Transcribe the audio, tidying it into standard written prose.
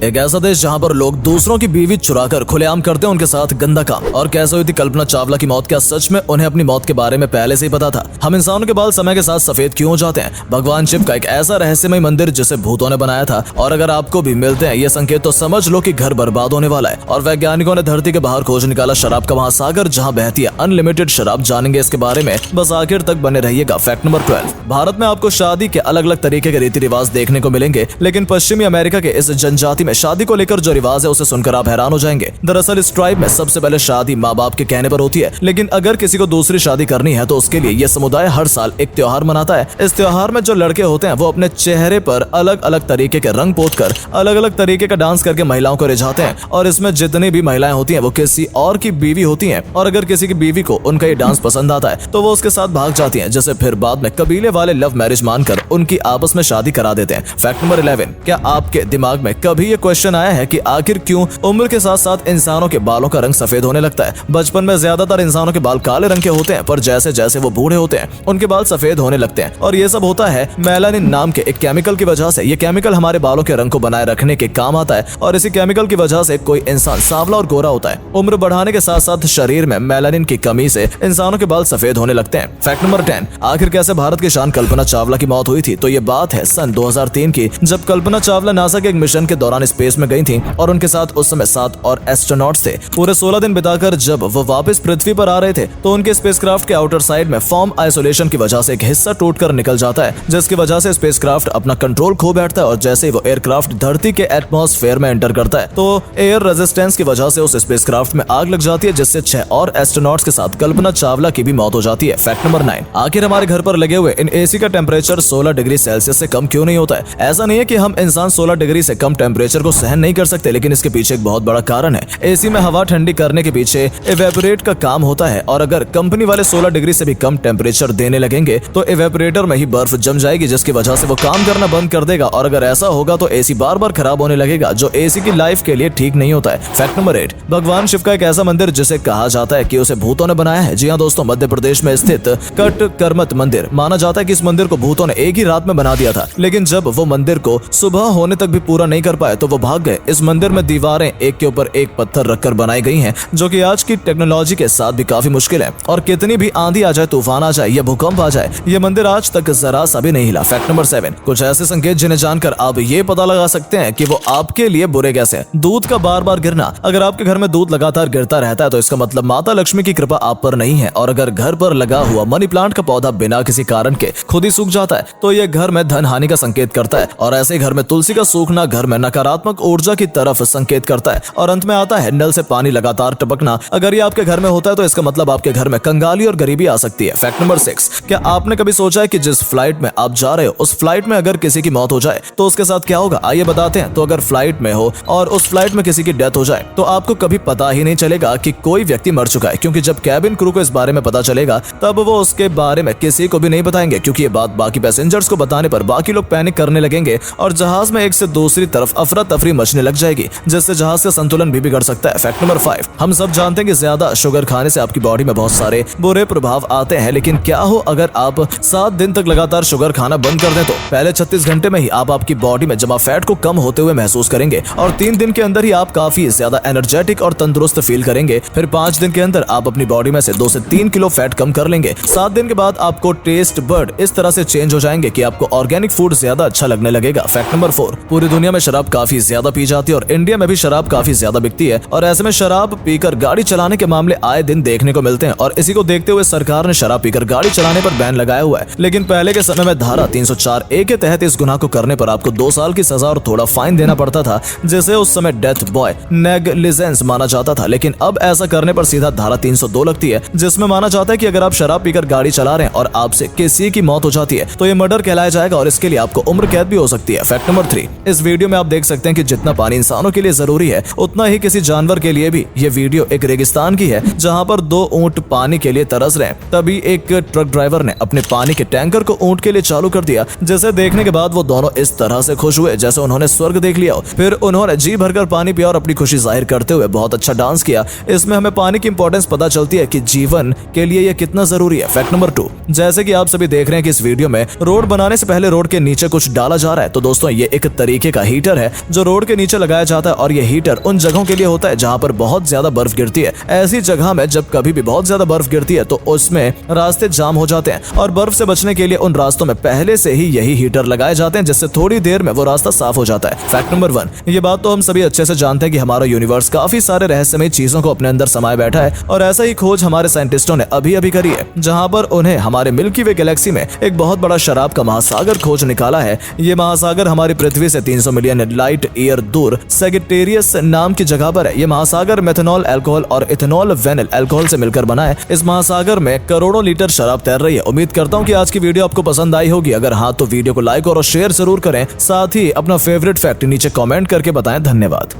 एक ऐसा देश जहाँ पर लोग दूसरों की बीवी चुराकर खुलेआम करते हैं उनके साथ गंदा काम। और कैसे हुई थी कल्पना चावला की मौत? क्या सच में उन्हें अपनी मौत के बारे में पहले से ही पता था? हम इंसानों के बाल समय के साथ सफेद क्यों हो जाते हैं? भगवान शिव का एक ऐसा रहस्यमय मंदिर जिसे भूतों ने बनाया था, और अगर आपको भी मिलते हैं ये संकेत तो समझ लो कि घर बर्बाद होने वाला है। और वैज्ञानिकों ने धरती के बाहर खोज निकाला शराब का महासागर जहाँ बहती है अनलिमिटेड शराब। जानेंगे इसके बारे में, बस आखिर तक बने रहिएगा। Fact number 12। भारत में आपको शादी के अलग अलग तरीके के रीति रिवाज देखने को मिलेंगे, लेकिन पश्चिमी अमेरिका के इस जनजाति में शादी को लेकर जो रिवाज है उसे सुनकर आप हैरान हो जाएंगे। दरअसल इस ट्राइब में सबसे पहले शादी माँ बाप के कहने पर होती है, लेकिन अगर किसी को दूसरी शादी करनी है तो उसके लिए यह समुदाय हर साल एक त्योहार मनाता है। इस त्योहार में जो लड़के होते हैं वो अपने चेहरे पर अलग अलग तरीके के रंग पोत कर अलग अलग तरीके का डांस करके महिलाओं को रिझाते हैं, और इसमें जितनी भी महिलाएं होती हैं वो किसी और की बीवी होती हैं, और अगर किसी की बीवी को उनका ये डांस पसंद आता है तो वो उसके साथ भाग जाती हैं, जिसे फिर बाद में कबीले वाले लव मैरिज मानकर उनकी आपस में शादी करा देते हैं। Fact number 11। क्या आपके दिमाग में कभी ये क्वेश्चन आया है कि आखिर क्यों उम्र के साथ साथ इंसानों के बालों का रंग सफेद होने लगता है? बचपन में ज्यादातर इंसानों के बाल काले रंग के होते हैं, पर जैसे जैसे वो बूढ़े होते हैं उनके बाल सफेद होने लगते हैं, और ये सब होता है मेलानिन नाम के एक केमिकल की वजह से। ये केमिकल हमारे बालों के रंग को बनाए रखने के काम आता है, और इसी केमिकल की वजह से कोई इंसान सांवला और गोरा होता है। उम्र बढ़ाने के साथ साथ शरीर में मेलानिन की कमी से इंसानों के बाल सफेद होने लगते हैं। Fact number 10। आखिर कैसे भारत की शान कल्पना चावला की मौत हुई थी? तो ये बात है सन 2003 की, जब कल्पना चावला नासा के एक मिशन के दौरान स्पेस में गई थी, और उनके साथ उस समय 7 और एस्ट्रोनॉट्स थे। पूरे 16 दिन बिताकर जब वो वापस पृथ्वी पर आ रहे थे तो उनके स्पेसक्राफ्ट के आउटर साइड में फॉर्म आइसोलेशन की वजह से एक हिस्सा टूटकर निकल जाता है, जिसकी वजह से स्पेसक्राफ्ट अपना कंट्रोल खो बैठता है, और जैसे ही वो एयरक्राफ्ट धरती के एटमॉस्फेयर में एंटर करता है तो एयर रेजिस्टेंस की वजह से उस स्पेसक्राफ्ट में आग लग जाती है, जिससे 6 और एस्ट्रोनॉट्स के साथ कल्पना चावला की भी मौत हो जाती है। Fact number 9। आखिर हमारे घर पर लगे हुए इन एसी का टेम्परेचर 16 डिग्री सेल्सियस से कम क्यों नहीं होता है? ऐसा नहीं है कि हम इंसान 16 डिग्री से कम टेम्परेचर को सहन नहीं कर सकते, लेकिन इसके पीछे एक बहुत बड़ा कारण है। एसी में हवा ठंडी करने के पीछे इवेपोरेट का काम होता है, और अगर कंपनी वाले 16 डिग्री से भी कम टेम्परेचर देने लगेंगे तो इवेपोरेटर में ही बर्फ जम जाएगी, जिसकी वजह से वो काम करना बंद कर देगा, और अगर ऐसा होगा तो एसी बार बार खराब होने लगेगा, जो एसी की लाइफ के लिए ठीक नहीं होता है। Fact number 8। भगवान शिव का एक ऐसा मंदिर जिसे कहा जाता है कि उसे भूतों ने बनाया है। जी हाँ दोस्तों, मध्य प्रदेश में स्थित कट करमत मंदिर। माना जाता है कि इस मंदिर को भूतों ने एक ही रात में बना दिया था, लेकिन जब वो मंदिर को सुबह होने तक भी पूरा नहीं कर पाए तो वो भाग गए। इस मंदिर में दीवारें एक के ऊपर एक पत्थर रखकर बनाई गई हैं, जो कि आज की टेक्नोलॉजी के साथ भी काफी मुश्किल है, और कितनी भी आंधी आ जाए, तूफान आ जाए या भूकंप आ जाए, ये मंदिर आज तक जरा सा भी नहीं हिला। Fact number 7। कुछ ऐसे संकेत जिन्हें जानकर आप ये पता लगा सकते हैं कि वो आपके लिए बुरे कैसे हैं। दूध का बार बार गिरना। अगर आपके घर में दूध लगातार गिरता रहता है तो इसका मतलब माता लक्ष्मी की कृपा आप पर नहीं है, और अगर घर पर लगा हुआ मनी प्लांट का पौधा बिना किसी कारण के खुद ही सूख जाता है तो यह घर में धन हानि का संकेत करता है, और ऐसे घर में तुलसी का सूखना घर में नकारात्मक ऊर्जा की तरफ संकेत करता है। और अंत में आता है नल से पानी लगातार टपकना। अगर ये आपके घर में होता है तो इसका मतलब आपके घर में कंगाली और गरीबी आ सकती है। Fact number 6। क्या आपने कभी सोचा है कि जिस फ्लाइट में आप जा रहे हो उस फ्लाइट में अगर किसी की मौत हो जाए तो उसके साथ क्या होगा? आइए बताते हैं। तो अगर फ्लाइट में हो और उस फ्लाइट में किसी की डेथ हो जाए तो आपको कभी पता ही नहीं चलेगा कि कोई व्यक्ति मर चुका है, क्योंकि जब कैबिन क्रू को इस बारे में पता चलेगा तब वो उसके बारे में किसी को भी नहीं बताएंगे, क्योंकि ये बात बाकी पैसेंजर्स को बताने पर बाकी लोग पैनिक करने लगेंगे और जहाज में एक से दूसरी तरफ अफरा तफरी मचने लग जाएगी, जिससे जहाज का संतुलन भी बिगड़ सकता है। Fact number 5। हम सब जानते हैं कि ज्यादा शुगर खाने से आपकी बॉडी में बहुत सारे बुरे प्रभाव आते हैं, लेकिन क्या हो अगर आप 7 दिन तक लगातार शुगर खाना बंद कर दें? तो पहले 36 घंटे में ही आप आपकी बॉडी में जमा फैट को कम होते हुए महसूस करेंगे, और 3 दिन के अंदर ही आप काफी ज्यादा एनर्जेटिक और तंदुरुस्त फील करेंगे। फिर 5 दिन के अंदर आप अपनी बॉडी में से 2 से 3 किलो फैट कम कर लेंगे। 7 दिन के बाद आपको टेस्ट बर्ड इस तरह से चेंज हो जाएंगे कि आपको ऑर्गेनिक फूड ज्यादा अच्छा लगने लगेगा। Fact number 4। पूरी दुनिया में शराब काफी ज्यादा पी जाती है, और इंडिया में भी शराब काफी ज्यादा बिकती है, और ऐसे में शराब पीकर गाड़ी चलाने के मामले आए दिन देखने को मिलते हैं, और इसी को देखते हुए सरकार ने शराब पीकर गाड़ी चलाने पर बैन लगाया हुआ है। लेकिन पहले के समय में धारा 304A के तहत इस गुनाह को करने पर आपको 2 साल की सजा और थोड़ा फाइन देना पड़ता था, जिसे उस समय डेथ बॉय नेग्लिजेंस माना जाता था। लेकिन अब ऐसा करने पर सीधा धारा 302 लगती है, जिसमें माना जाता है कि अगर आप शराब पीकर गाड़ी चला रहे हैं और आपसे किसी की मौत हो जाती है तो ये मर्डर कहलाया जाएगा, और इसके लिए आपको उम्र कैद भी हो सकती है। Fact number 3। इस वीडियो में आप देख सकते हैं कि जितना पानी इंसानों के लिए जरूरी है उतना ही किसी जानवर के लिए भी। ये वीडियो एक रेगिस्तान की है जहां पर 2 ऊंट पानी के लिए तरस रहे हैं। तभी एक ट्रक ड्राइवर ने अपने पानी के टैंकर को ऊंट के लिए चालू कर दिया, जिसे देखने के बाद वो दोनों इस तरह से खुश हुए जैसे उन्होंने स्वर्ग देख लिया हो। फिर उन्होंने जी भरकर पानी पिया और अपनी खुशी जाहिर करते हुए बहुत अच्छा डांस किया। इसमें हमें पानी की इंपॉर्टेंस पता चलती है कि जीवन के लिए यह कितना जरूरी है। Fact number 2। जैसे कि आप सभी देख रहे हैं कि इस वीडियो में रोड बनाने से पहले रोड के नीचे कुछ डाला जा रहा है, तो दोस्तों ये एक तरीके का हीटर है जो रोड के नीचे लगाया जाता है और ये हीटर उन जगहों के लिए होता है जहाँ पर बहुत ज्यादा बर्फ गिरती है। ऐसी जगह में जब कभी भी बहुत ज्यादा बर्फ गिरती है तो उसमें रास्ते जाम हो जाते हैं और बर्फ से बचने के लिए उन रास्तों में पहले से ही यही हीटर लगाए जाते हैं, जिससे थोड़ी देर में वो रास्ता साफ हो जाता है। फैक्ट नंबर 1, ये बात तो हम सभी अच्छे से जानते हैं कि हमारा यूनिवर्स काफी सारे रहस्यमय चीजों को अपने अंदर समाये बैठा है और ऐसा ही खोज हमारे साइंटिस्टों ने अभी करी है, जहाँ पर उन्हें हमारे मिल्की वे गैलेक्सी में एक बहुत बड़ा शराब का महासागर खोज निकाला है। ये महासागर हमारी पृथ्वी से 300 मिलियन लाइट ईयर दूर सैजिटेरियस नाम की जगह पर है। ये महासागर मेथनॉल अल्कोहल और इथेनॉल वेनिल अल्कोहल से मिलकर बना है। इस महासागर में करोड़ों लीटर शराब तैर रही है। उम्मीद करता हूँ कि आज की वीडियो आपको पसंद आई होगी। अगर हाँ तो वीडियो को लाइक और शेयर जरूर करें, साथ ही अपना फेवरेट फैक्ट नीचे कमेंट करके बताएं। धन्यवाद।